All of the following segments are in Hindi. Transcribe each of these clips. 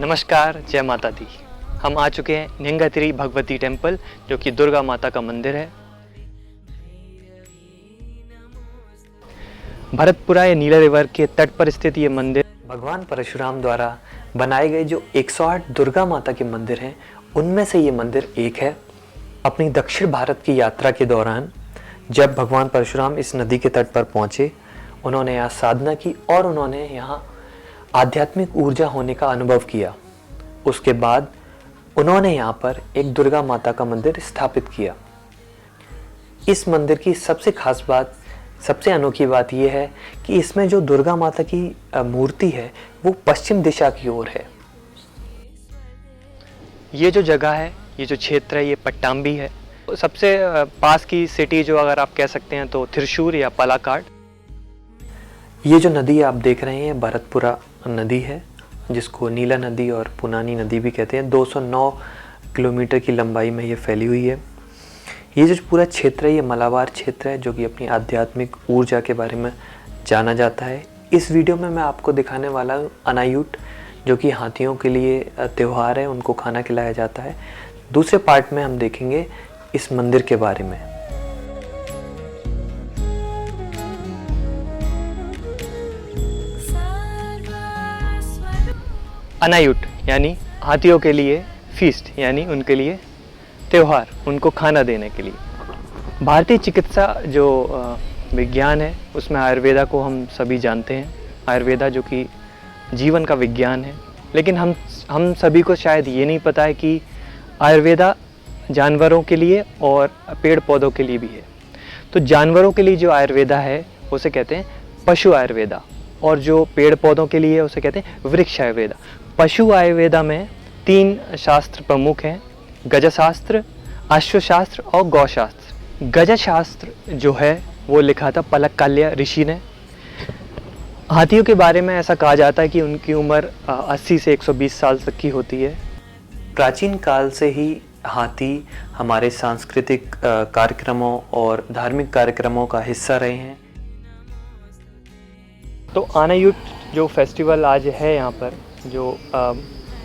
नमस्कार, जय माता दी। हम आ चुके हैं निंगातिरी भगवती टेम्पल, जो कि दुर्गा माता का मंदिर है। भरतपुरा या नीला रिवर के तट पर स्थित ये मंदिर भगवान परशुराम द्वारा बनाए गए जो 108 दुर्गा माता के मंदिर हैं, उनमें से ये मंदिर एक है। अपनी दक्षिण भारत की यात्रा के दौरान जब भगवान परशुराम इस नदी के तट पर पहुंचे, उन्होंने यहाँ साधना की और उन्होंने यहाँ आध्यात्मिक ऊर्जा होने का अनुभव किया। उसके बाद उन्होंने यहाँ पर एक दुर्गा माता का मंदिर स्थापित किया। इस मंदिर की सबसे खास बात, सबसे अनोखी बात यह है कि इसमें जो दुर्गा माता की मूर्ति है वो पश्चिम दिशा की ओर है। ये जो जगह है, ये जो क्षेत्र है, ये पट्टाम्बी है। सबसे पास की सिटी जो अगर आप कह सकते हैं तो त्रिशूर या पलाकाड। ये जो नदी आप देख रहे हैं भरतपुरा नदी है, जिसको नीला नदी और पुनानी नदी भी कहते हैं। 209 किलोमीटर की लंबाई में ये फैली हुई है। ये जो पूरा क्षेत्र है ये मलाबार क्षेत्र है, जो कि अपनी आध्यात्मिक ऊर्जा के बारे में जाना जाता है। इस वीडियो में मैं आपको दिखाने वाला हूँ अनायुट, जो कि हाथियों के लिए त्यौहार है, उनको खाना खिलाया जाता है। दूसरे पार्ट में हम देखेंगे इस मंदिर के बारे में। अनायुट यानी हाथियों के लिए फीस्ट, यानी उनके लिए त्यौहार, उनको खाना देने के लिए। भारतीय चिकित्सा जो विज्ञान है, उसमें आयुर्वेदा को हम सभी जानते हैं। आयुर्वेदा जो कि जीवन का विज्ञान है, लेकिन हम सभी को शायद ये नहीं पता है कि आयुर्वेदा जानवरों के लिए और पेड़ पौधों के लिए भी है। तो जानवरों के लिए जो आयुर्वेदा है उसे कहते हैं पशु आयुर्वेदा, और जो पेड़ पौधों के लिए है उसे कहते हैं वृक्ष आयुर्वेदा। पशु आयुर्वेदा में 3 शास्त्र प्रमुख हैं: गजशास्त्र, अश्वशास्त्र और गौशास्त्र। गजशास्त्र जो है वो लिखा था पलक्काल्या ऋषि ने। हाथियों के बारे में ऐसा कहा जाता है कि उनकी उम्र 80 से 120 साल तक की होती है। प्राचीन काल से ही हाथी हमारे सांस्कृतिक कार्यक्रमों और धार्मिक कार्यक्रमों का हिस्सा रहे हैं। तो अनायुट जो फेस्टिवल आज है यहाँ पर, जो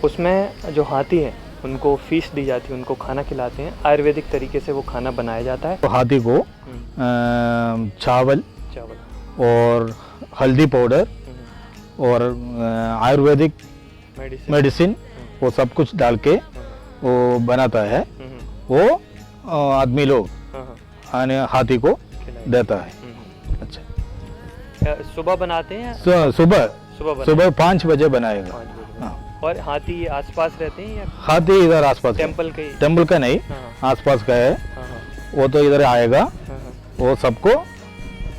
उसमें जो हाथी हैं उनको फीस दी जाती है, उनको खाना खिलाते हैं। आयुर्वेदिक तरीके से वो खाना बनाया जाता है। तो हाथी को चावल और हल्दी पाउडर और आयुर्वेदिक मेडिसिन वो सब कुछ डाल के वो बनाता है। वो आदमी लोग हाथी को देता है। अच्छा, सुबह बनाते हैं? सुबह 5 बजे बनाएगा। 5 बजे। हाँ। और हाथी आसपास रहते हैं या? हाथी इधर आसपास, टेम्पल का नहीं, आसपास का है। वो तो इधर आएगा। वो सबको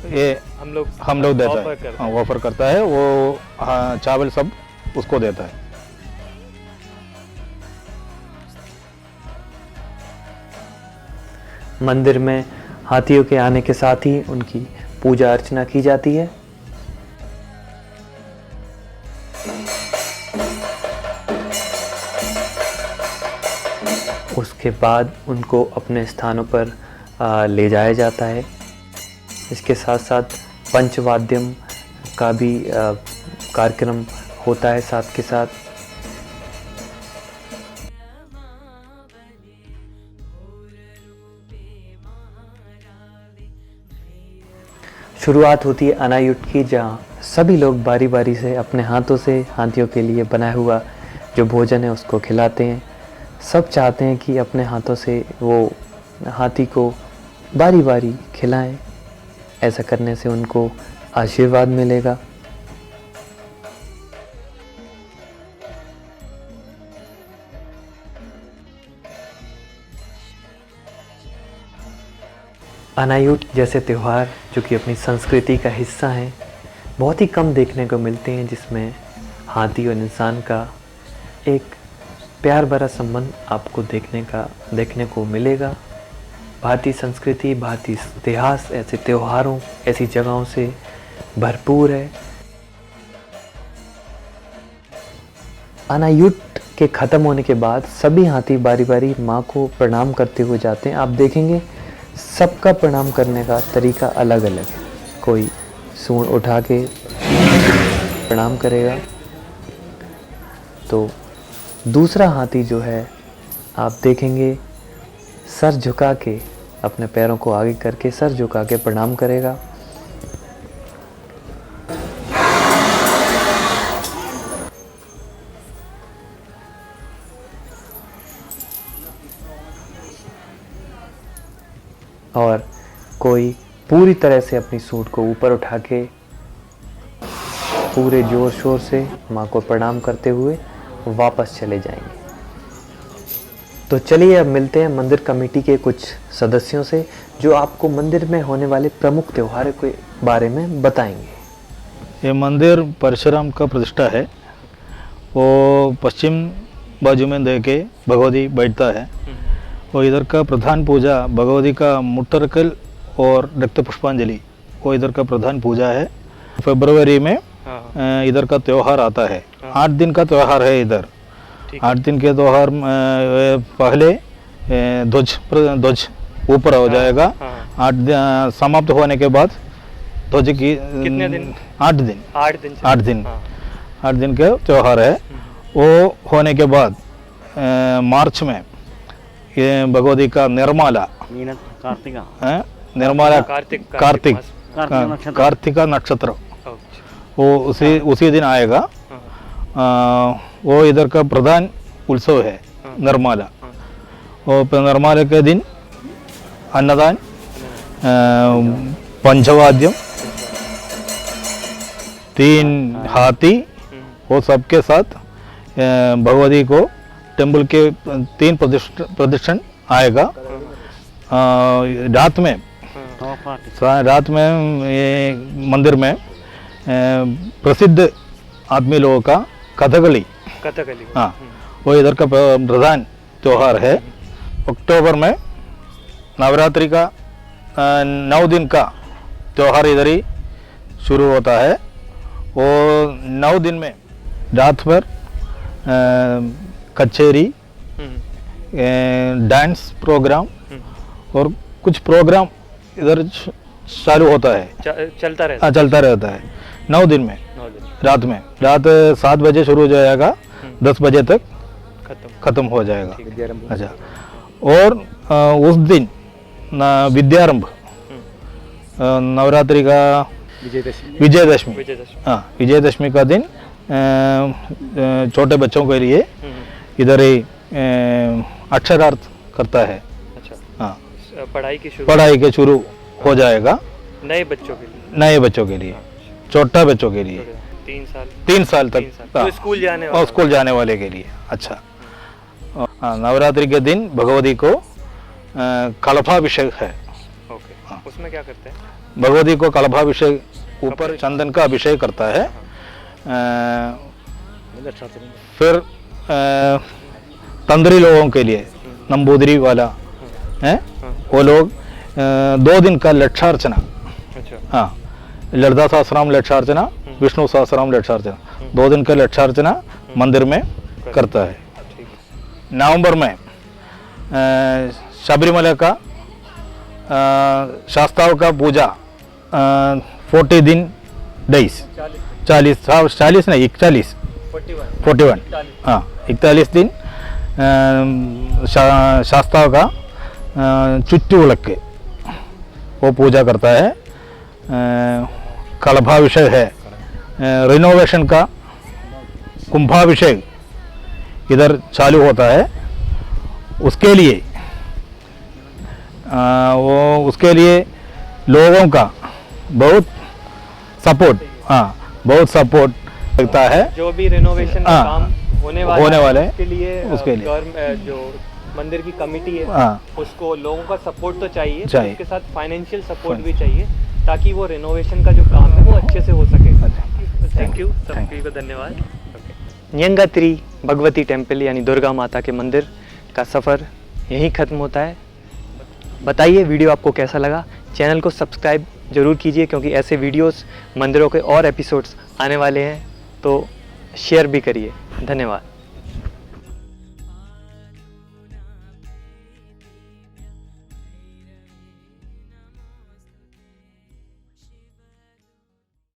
ये हम लोग देता है, ऑफर करता है। वो चावल सब उसको देता है। मंदिर में हाथियों के आने के साथ ही उनकी पूजा अर्चना की जाती है। उसके बाद उनको अपने स्थानों पर ले जाया जाता है। इसके साथ साथ पंचवाद्यम का भी कार्यक्रम होता है साथ के साथ। शुरुआत होती है अनायुट की, जहाँ सभी लोग बारी बारी से अपने हाथों से हाथियों के लिए बनाया हुआ जो भोजन है उसको खिलाते हैं। सब चाहते हैं कि अपने हाथों से वो हाथी को बारी बारी खिलाएं। ऐसा करने से उनको आशीर्वाद मिलेगा। अनायुट जैसे त्यौहार जो कि अपनी संस्कृति का हिस्सा हैं, बहुत ही कम देखने को मिलते हैं, जिसमें हाथी और इंसान का एक प्यार भरा संबंध आपको देखने को मिलेगा। भारतीय संस्कृति, भारतीय इतिहास ऐसे त्योहारों, ऐसी जगहों से भरपूर है। अनायुट के ख़त्म होने के बाद सभी हाथी बारी बारी माँ को प्रणाम करते हुए जाते हैं। आप देखेंगे सबका प्रणाम करने का तरीका अलग अलग है। कोई सूंड उठा के प्रणाम करेगा। तो दूसरा हाथी जो है आप देखेंगे सर झुका के, अपने पैरों को आगे करके सर झुका के प्रणाम करेगा। और कोई पूरी तरह से अपनी सूंड को ऊपर उठा के पूरे जोर शोर से माँ को प्रणाम करते हुए वापस चले जाएंगे। तो चलिए अब मिलते हैं मंदिर कमेटी के कुछ सदस्यों से जो आपको मंदिर में होने वाले प्रमुख त्योहारों के बारे में बताएंगे। ये मंदिर परशुराम का प्रतिष्ठा है। वो पश्चिम बाजू में दे के भगवती बैठता है। वो इधर का प्रधान पूजा भगवती का मुट्टरकल और रक्त पुष्पांजलि वो इधर का प्रधान पूजा है। फरवरी में इधर का त्यौहार आता है। 8 दिन का त्यौहार है इधर। 8 दिन के त्यौहार पहले ध्वज ऊपर हो जाएगा। 8 दिन समाप्त होने के बाद ध्वज की कितने दिन? 8 दिन। 8 दिन का त्यौहार है। वो होने के बाद मार्च में ये भगवती का निर्मला निर्मला कार्तिका नक्षत्र वो उसी दिन आएगा। वो इधर का प्रधान उत्सव है निर्मला। वो निर्मला के दिन अन्नदान, पंचवाद्यम, 3 हाथी वो सबके साथ भगवती को टेम्पल के 3 प्रदक्षिण आएगा। रात में ये मंदिर में प्रसिद्ध आदमी लोगों का कथकली। हाँ, वो इधर का प्रधान त्यौहार है। अक्टूबर में नवरात्रि का 9 दिन का त्यौहार इधर ही शुरू होता है। वो 9 दिन में रात भर कचेरी, डांस प्रोग्राम और कुछ प्रोग्राम इधर चालू होता है। चलता रहता है 9 दिन में। रात 7 बजे शुरू हो जाएगा, 10 बजे तक खत्म हो जाएगा। अच्छा, और उस दिन विद्यारंभ नवरात्रि का विजयदशमी। हाँ, विजयदशमी का दिन छोटे बच्चों के लिए इधर ही अक्षरार्थ करता है। अच्छा। हाँ, पढ़ाई के शुरू हो जाएगा नए बच्चों के लिए, छोटा बच्चों के लिए 3 साल तक तो स्कूल जाने वाले के लिए। अच्छा, नवरात्रि के दिन भगवती को कलशाभिषेक है। उसमें क्या करते हैं? भगवती को कलशाभिषेक ऊपर चंदन का अभिषेक करता है। फिर तंद्री लोगों के लिए नंबूदरी वाला है, वो लोग 2 दिन का लक्षार्चना। हाँ, ललिता सहस्रनाम लक्षार्चना, विष्णु सहस्रनाम लक्षार्चना, 2 दिन का लक्षार्चना मंदिर में करता है। नवंबर में शबरीमला का शास्त्राओं का पूजा 40 दिन डेज 40 नहीं 41 हाँ 41 दिन शास्त्राओं का चुट्टी उलक के वो पूजा करता है। कलशाभिषेक है। रिनोवेशन का कुंभाभिषेक इधर चालू होता है। उसके लिए लोगों का बहुत सपोर्ट लगता है। जो भी रिनोवेशन का काम होने वाला है उसके लिए जो मंदिर की कमेटी है उसको लोगों का सपोर्ट तो चाहिए। उसके साथ फाइनेंशियल सपोर्ट भी चाहिए ताकि वो रिनोवेशन का जो काम है वो अच्छे से हो सके। थैंक यू, सभी को धन्यवाद। न्यंगात्री भगवती टेम्पल यानी दुर्गा माता के मंदिर का सफ़र यहीं ख़त्म होता है। बताइए वीडियो आपको कैसा लगा। चैनल को सब्सक्राइब ज़रूर कीजिए क्योंकि ऐसे वीडियोस मंदिरों के और एपिसोड्स आने वाले हैं, तो शेयर भी करिए। धन्यवाद।